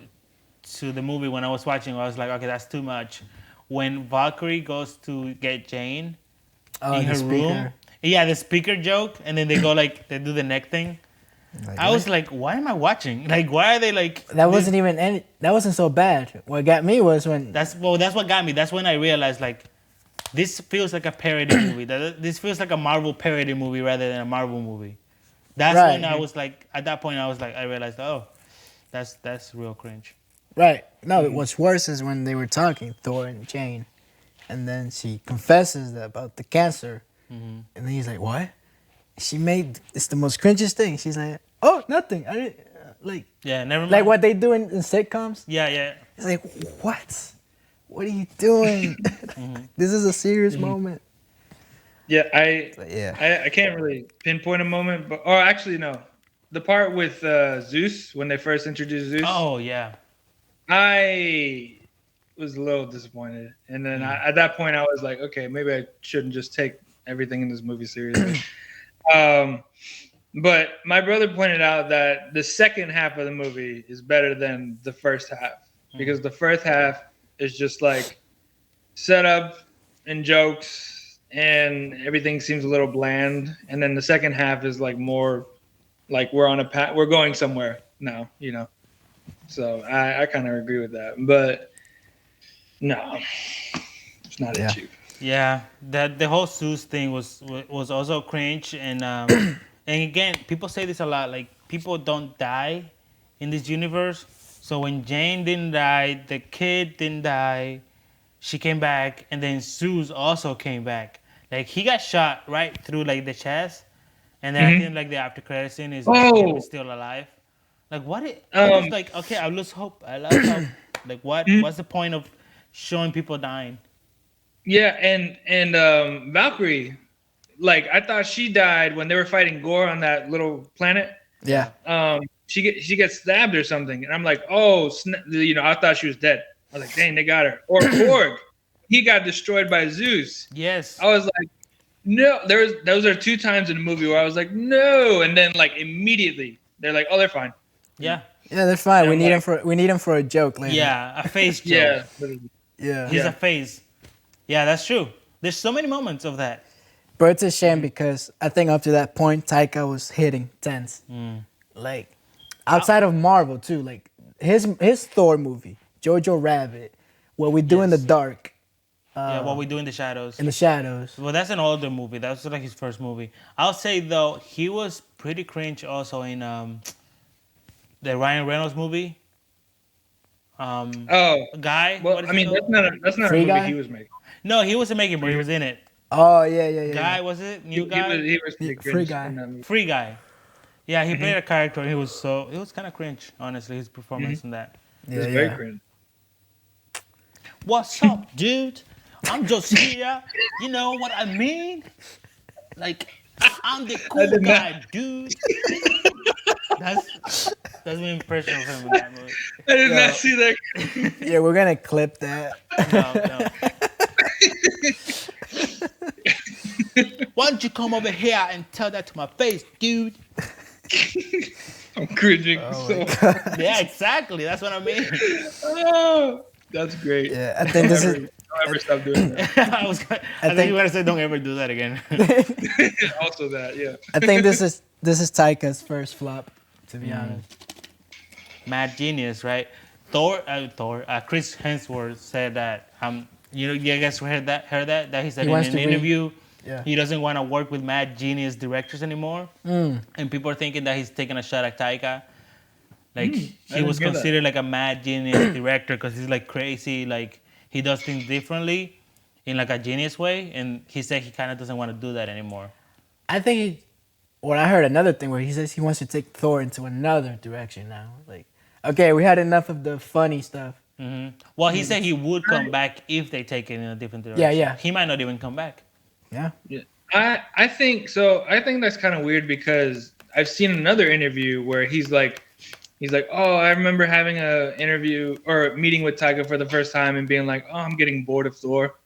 the movie when I was watching. I was like, okay, that's too much. When Valkyrie goes to get Jane Oh, in the her speaker. room, yeah, the speaker joke, and then they go like they do the neck thing. Like, I was like, why am I watching? Like, why are they like? that wasn't even any. That wasn't so bad. What got me was when. That's what got me. That's when I realized like, this feels like a parody movie. This feels like a Marvel parody movie rather than a Marvel movie. That's Right. when I was like, at that point, I realized, oh, that's real cringe. Right. No, what's worse is when they were talking, Thor and Jane, and then she confesses about the cancer, and then he's like, "What?" She made it's the most cringiest thing. She's like, "Oh, nothing. I didn't like Yeah, never mind. like what they do in sitcoms." Yeah. It's like, what? What are you doing? This is a serious moment. Yeah. But yeah. I can't really pinpoint a moment, but or actually no, the part with Zeus when they first introduced Zeus. Oh yeah. I was a little disappointed, and then at that point I was like, okay, maybe I shouldn't just take everything in this movie seriously. But my brother pointed out that the second half of the movie is better than the first half because the first half is just like setup and jokes, and everything seems a little bland, and then the second half is like more like we're on a path, we're going somewhere now, you know. So I kind of agree with that, but no, it's not Yeah. a cheap. Yeah, that the whole Zeus thing was also cringe, and and again, people say this a lot. Like people don't die in this universe. So when Jane didn't die, the kid didn't die. She came back, and then Zeus also came back. Like he got shot right through like the chest, and then I think like the after credit scene is Oh. him still alive. Like what? I was like, okay, I lose hope. I lost hope. Like what? What's the point of showing people dying? Yeah, and Valkyrie, like I thought she died when they were fighting Gore on that little planet. Yeah. She gets stabbed or something, and I'm like, oh, you know, I thought she was dead. I was like, dang, they got her. Or Korg, he got destroyed by Zeus. Yes. I was like, no. Those are two times in the movie where I was like, no, and then like immediately they're like, oh, they're fine. Yeah. Yeah, they're fine. And We I'm need like- him for a joke later. Yeah, a face joke. Yeah, Yeah. He's Yeah. a face. Yeah, that's true. There's so many moments of that. But it's a shame because I think up to that point, Taika was hitting tens. Like, outside of Marvel, too. Like, his Thor movie, Jojo Rabbit, What We Do in the Yes. Dark, Yeah, What We Do in the Shadows. in the Shadows. Well, that's an older movie. That was like his first movie. I'll say though, he was pretty cringe also in the Ryan Reynolds movie. Oh, Guy, well, what is I it mean, called? that's not a Free movie Guy? he was making. No, he wasn't making, but he was in it. Oh yeah. Guy, was it He, new he was guy? he was pretty Free cringe Guy. in that movie. Free Guy. Yeah, he played a character. And he was kind of cringe, honestly. His performance in that. It was Yeah, very yeah. cringe. What's up, dude? I'm just here. You know what I mean? Like, I'm the cool did not- guy, dude. That's my impression of him in that movie. I did Yo. not see that. Yeah, we're gonna clip that. No. Why don't you come over here and tell that to my face, dude? I'm cringing. Oh so, Yeah, exactly. That's what I mean. oh, that's great. Yeah, I think this is. Don't ever stop doing that. I think think- you were gonna say, don't ever do that again. Also that, yeah. I think this is Taika's first flop, to be honest. Mad genius, right? Chris Hemsworth said that you guys heard that he said He in wants an to interview Yeah. he doesn't want to work with mad genius directors anymore, and people are thinking that he's taking a shot at Taika. Like he didn't was hear that. considered like a mad genius director because he's like crazy, like he does things differently in like a genius way, and he said he kind of doesn't want to do that anymore. I think I heard another thing where he says he wants to take Thor into another direction now. Like, okay, we had enough of the funny stuff. Well, he said he would come back if they take it in a different direction. Yeah. He might not even come back. Yeah. Yeah. I think so. I think that's kind of weird because I've seen another interview where he's like, oh, I remember having a interview or a meeting with Taika for the first time and being like, oh, I'm getting bored of Thor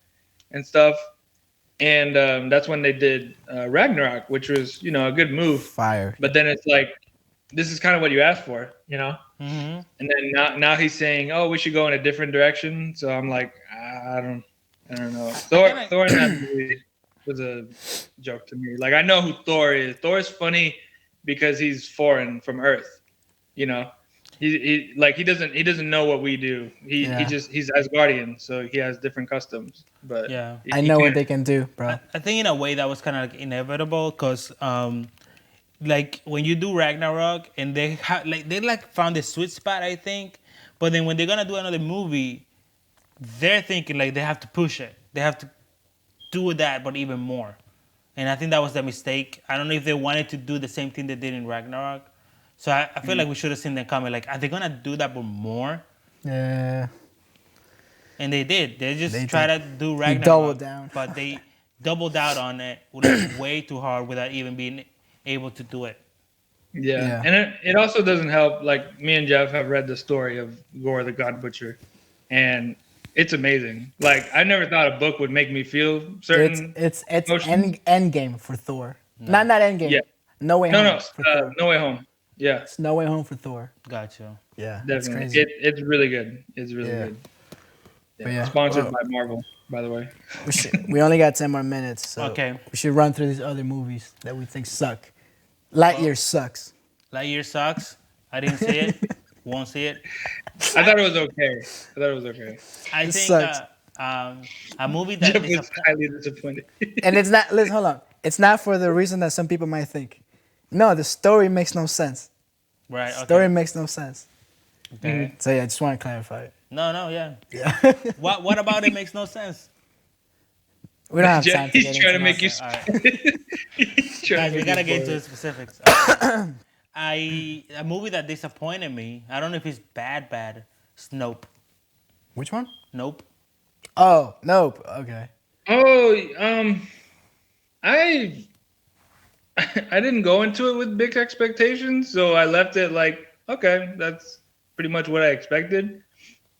and stuff. And that's when they did Ragnarok, which was, a good move. Fire. But then it's like, this is kind of what you asked for, Mm-hmm. And then now he's saying, oh, we should go in a different direction. So I'm like, I don't know. Thor in that movie was a joke to me. Like, I know who Thor is. Thor is funny because he's foreign from Earth. He doesn't know what we do. He's Asgardian, so he has different customs. But Yeah. I know what they can do, bro. I think in a way that was kind of like inevitable because like when you do Ragnarok and they found the sweet spot, I think. But then when they're gonna do another movie, they're thinking like they have to push it. They have to do that, but even more. And I think that was the mistake. I don't know if they wanted to do the same thing they did in Ragnarok. So I feel like we should have seen them coming. Like, are they gonna do that but more? Yeah. And they did. They just They tried did. to do Ragnarok. doubled down. But they doubled out on it like, way too hard without even being able to do it. Yeah. And it also doesn't help. Like, me and Jeff have read the story of Gore the God Butcher, and it's amazing. Like, I never thought a book would make me feel certain. It's emotions. end game for Thor. Not end game. Yeah. No way home. For Thor. No Way Home. Yeah, It's No Way Home for Thor. Gotcha. Yeah. That's definitely. crazy. It's really good. It's really Yeah. good. But yeah. Sponsored Well, by Marvel, by the way. we only got 10 more minutes, so Okay. we should run through these other movies that we think suck. Lightyear sucks. Lightyear sucks. I didn't see it. Won't see it. I thought it was okay. I It think sucks. a movie that Jeff was highly disappointed. And it's not, listen, hold on. It's not for the reason that some people might think. No, the story makes no sense. right. Okay. Story makes no sense. Okay. So yeah, I just want to clarify it. No, yeah. Yeah. What about it makes no sense? We don't have time to He's get trying to into make you. All right. He's trying Guys, to we make gotta you get into bored. the specifics. A movie that disappointed me. I don't know if it's bad. Nope. Which one? Nope. Oh, nope. Okay. Oh, I didn't go into it with big expectations, so I left it like, okay, that's pretty much what I expected.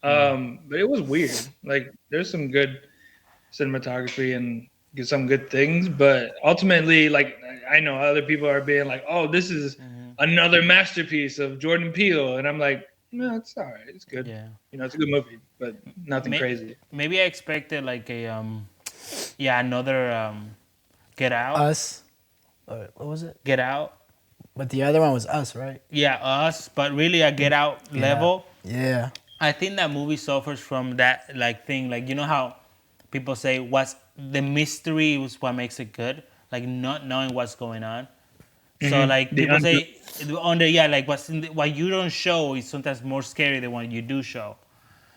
But it was weird. Like, there's some good cinematography and some good things, but ultimately, like, I know other people are being like, oh, this is another masterpiece of Jordan Peele, and I'm like, no, it's all right. It's good. Yeah. It's a good movie, but nothing crazy. Maybe I expected like a another Get Out. Us. What was it? Get Out. But the other one was Us, right? Yeah, Us, but really a Get Out level. Yeah. I think that movie suffers from that like thing. Like you know how people say what's the mystery was what makes it good. Like not knowing what's going on. So like The people unknown. say on the yeah like what you don't show is sometimes more scary than what you do show.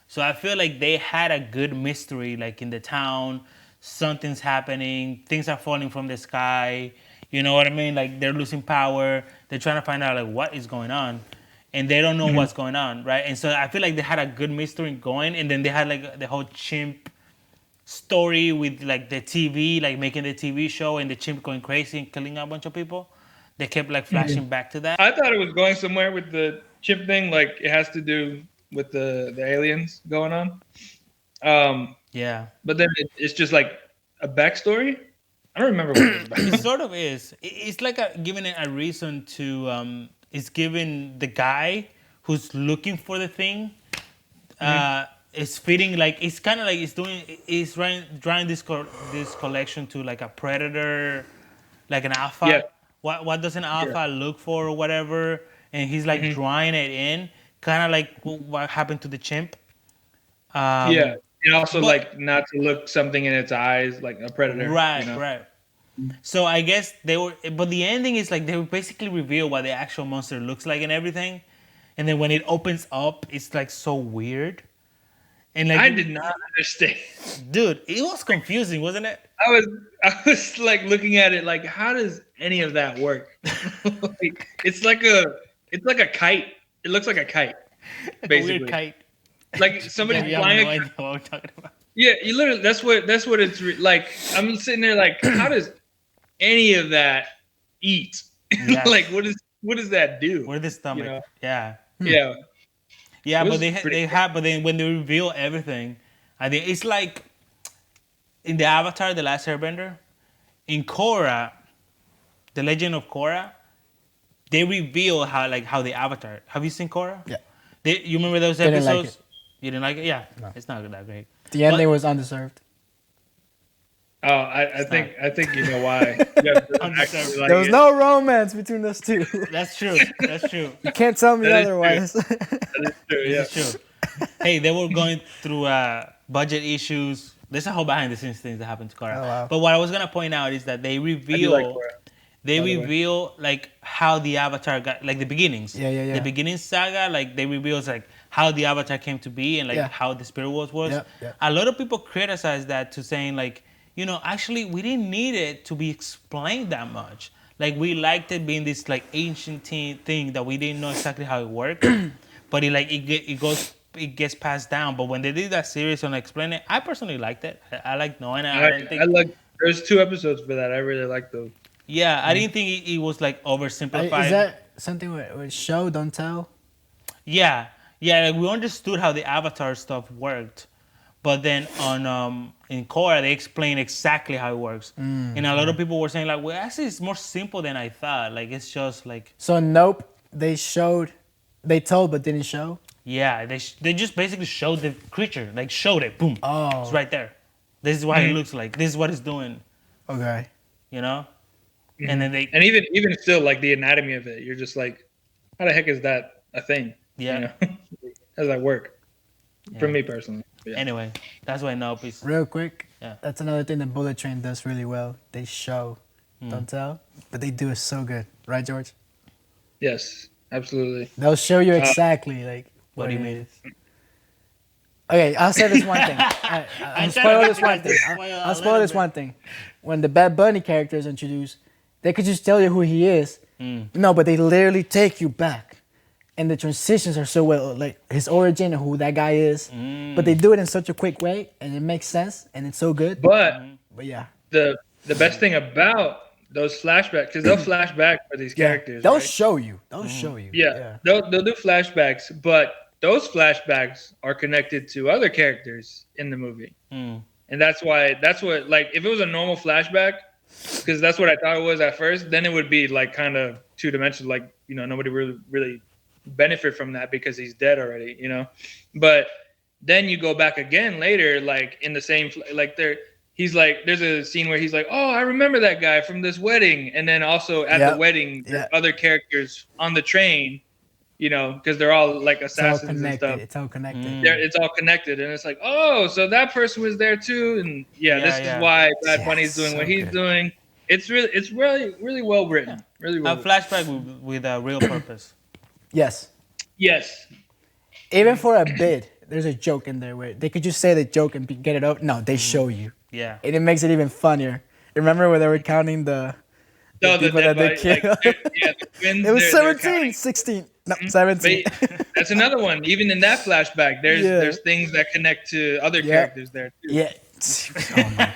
So I feel like they had a good mystery like in the town. Something's happening. Things are falling from the sky. You know what I mean? Like they're losing power. They're trying to find out like what is going on, and they don't know what's going on, right? And so I feel like they had a good mystery going, and then they had like the whole chimp story with like the TV, like making the TV show, and the chimp going crazy and killing a bunch of people. They kept like flashing back to that. I thought it was going somewhere with the chip thing, like it has to do with the aliens going on. Yeah. But then it's just like a backstory. I don't remember what it was It about. sort of is. It's like giving it a reason to. It's giving the guy who's looking for the thing. It's fitting like it's kind of like it's doing. It's drawing this collection to like a predator, like an alpha. Yeah. What does an alpha Yeah. look for or whatever? And he's like drawing it in, kind of like what happened to the chimp. Yeah. And also but- like not to look something in its eyes, like a predator. Right, you know? right. So I guess they were, but the ending is like they would basically reveal what the actual monster looks like and everything, and then when it opens up, it's like so weird. And like, I did not understand. dude, it was confusing, wasn't it? I was like looking at it like, how does any of that work? Like, it's like a kite. It looks like a kite, Like a basically. weird kite. Like somebody Yeah, you have flying. no idea what we're talking about. Yeah, you literally. That's what it's like. I'm sitting there like, how does any of that eat? Yes. Like, what does that do? Where the stomach? know? Yeah, Yeah, yeah, It but was they pretty have, but then when they reveal everything, I think it's like in the Avatar, the Last Airbender, in Korra, the Legend of Korra, they reveal how the Avatar. Have you seen Korra? Yeah. You remember those Didn't like episodes? You didn't like it? Yeah, No. it's not that great. The ending was undeserved. Oh, I think you know why. You guys don't actually like There was it. no romance between those two. That's true. That's true. You can't tell me That is true. otherwise. That is true, yeah. This is true. Hey, they were going through budget issues. There's a whole behind the scenes things that happened to Korra. Oh, wow. But what I was gonna point out is that they I do reveal like Korra. they by the way. reveal like how the Avatar got like the beginnings. Yeah. The beginning saga, like they reveal like how the Avatar came to be and like Yeah. how the Spirit Wars was. Yeah. A lot of people criticize that to saying like, you know, actually we didn't need it to be explained that much. Like we liked it being this like ancient thing that we didn't know exactly how it worked, but it gets passed down. But when they did that series on explain it, I personally liked it. I like knowing it. I didn't think. I like. There's 2 episodes for that. I really like those. Yeah, I didn't think it was like oversimplified. Is that something with show, don't tell? Yeah, like we understood how the Avatar stuff worked, but then on in Korra they explain exactly how it works, and a lot of people were saying like, well, actually it's more simple than I thought. Like it's just like So nope, they told but didn't show. yeah, they just basically showed the creature, like showed it, boom, Oh. it's right there. This is what it looks like. This is what it's doing. Okay. You know, and then they And even still, like the anatomy of it, you're just like, how the heck is that a thing? Yeah. You know? How does that work? For Yeah. me personally. Yeah. anyway. That's why nope is Real quick. Yeah. That's another thing that Bullet Train does really well. They show, don't tell, but they do it so good, right, George? Yes, absolutely. They'll show you exactly like what do you it mean? is. Okay, I'll say this one thing. I'll spoil this one thing. I'll spoil this one thing. When the Bad Bunny character is introduced, they could just tell you who he is. No, but they literally take you back. And the transitions are so well, like his origin and who that guy is. But they do it in such a quick way, and it makes sense, and it's so good. But But yeah, the best thing about those flashbacks, because they'll flash back for these characters. they'll right? show you. They'll show you. Yeah, They'll do flashbacks, but those flashbacks are connected to other characters in the movie, and that's what like if it was a normal flashback, because that's what I thought it was at first, then it would be like kind of 2-dimensional, like nobody really benefit from that because he's dead already, But then you go back again later, like in the same like there's a scene where he's like, oh, I remember that guy from this wedding, and then also at the wedding, there's other characters on the train you know, because they're all like It's all assassins and connected. stuff. It's all connected. It's all connected, and it's like, oh, so that person was there too, and this is why Bad Bunny's doing what he's doing. It's really well written. Really well. A flashback with a real purpose. Yes. Yes. Even for a bit, there's a joke in there where they could just say the joke and get it over. No, they show you. Yeah. And it makes it even funnier. Remember when they were counting the people that they killed? The twins, It was they're 17, counting. 16. No, 17. But that's another one. Even in that flashback, there's things that connect to other characters there too. Yeah. Oh my.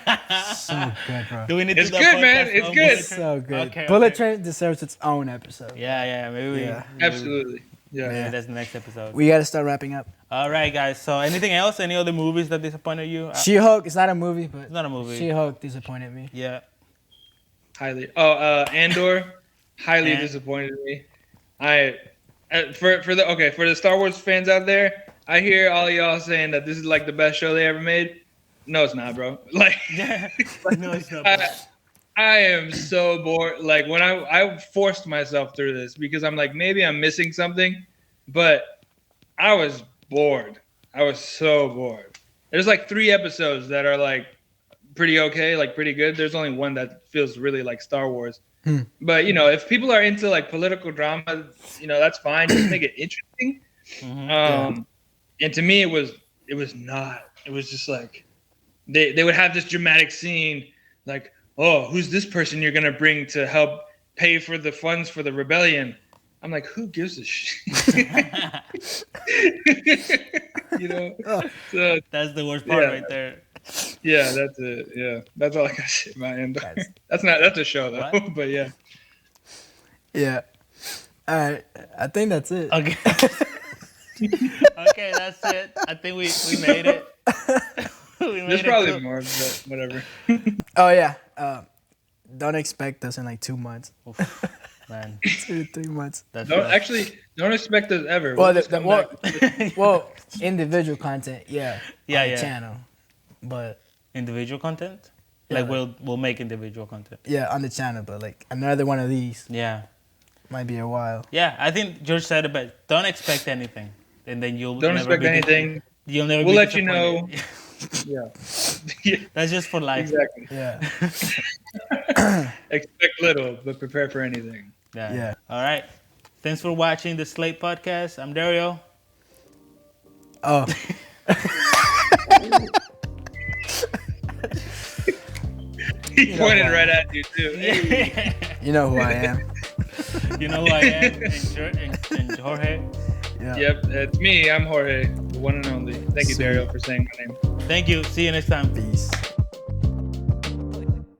So good, bro. Do we need It's to do good, a man. podcast It's on good. Bullet It's Train? so good. Okay, Bullet okay. Train deserves its own episode. Yeah, maybe Yeah. Absolutely. Yeah. Maybe that's the next episode. We got to start wrapping up. All right, guys. So, anything else? Any other movies that disappointed you? She-Hulk, it's not a movie, but It's not a movie. She-Hulk disappointed me. Yeah. Highly. Andor, highly disappointed me. For the Star Wars fans out there, I hear all y'all saying that this is like the best show they ever made. No, it's not, bro. Like, No, it's not. I am so bored. Like when I forced myself through this because I'm like, maybe I'm missing something, but I was bored. I was so bored. There's like 3 episodes that are like pretty okay, like pretty good. There's only one that feels really like Star Wars. But you know, if people are into like political drama, you know, that's fine. Just make it interesting. And to me, it was not. It was just like they would have this dramatic scene, like, oh, who's this person you're gonna bring to help pay for the funds for the rebellion? I'm like, who gives a shit? You know, so That's the worst part right there. yeah, that's it. Yeah, that's all I got to say about Andor. That's a show though. What? But yeah. Yeah. All right. I think that's it. Okay. Okay, that's it. I think we made it. There's probably more, but whatever. Oh, yeah. Don't expect us in like 2 months. Oof, man, 2 to 3 months. that's Don't expect us ever. Well, We'll just come back. well, individual content, yeah. Yeah, on the yeah. channel. But individual content. Yeah. Like we'll make individual content. yeah, on the channel, but like another one of these Yeah. might be a while. Yeah, I think George said it best. Don't expect anything, and then you'll Don't never expect be anything. You'll never. We'll be let you know. disappointed. Yeah. That's just for life. Exactly. Yeah. Expect little, but prepare for anything. Yeah. All right. Thanks for watching the Slate podcast. I'm Dario. Oh. He pointed right at you too. Hey. You know who I am. You know who I am, and Jorge. Yeah. Yep, it's me. I'm Jorge, the one and only. Thank you, Sweet. Dario, for saying my name. Thank you. See you next time. Peace.